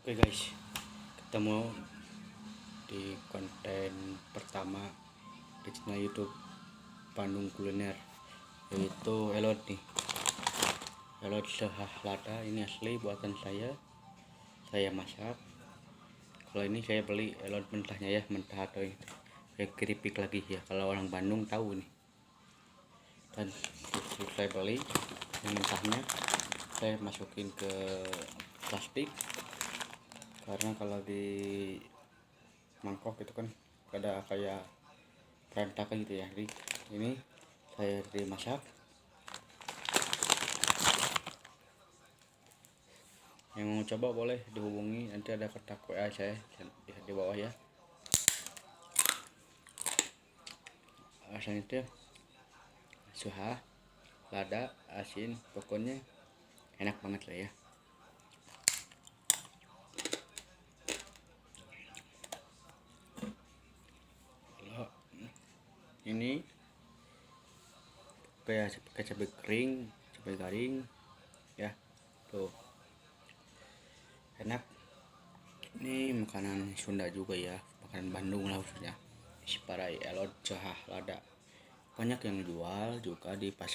Oke guys, ketemu di konten pertama di channel YouTube Bandung Kuliner, yaitu elot nih. Elot sehah lada ini asli buatan saya masak. Kalau ini saya beli elot mentahnya ya, mentah atau kayak keripik lagi ya, kalau orang Bandung tahu nih. Dan saya beli yang mentahnya, saya masukin ke plastik, karena kalau di mangkok itu kan ada kayak berantakan gitu ya. Jadi ini saya dimasak. Yang mau coba boleh dihubungi, nanti ada kontak WA saya di bawah ya. Rasanya itu suha, lada, asin, pokoknya enak banget lah ya. Kalau ini kayak cabai kering, cabai garing ya, tuh enak. Ini makanan Sunda juga ya, makanan Bandung lah khususnya. Siparai, elot, suha, lada, banyak yang jual juga di pasar.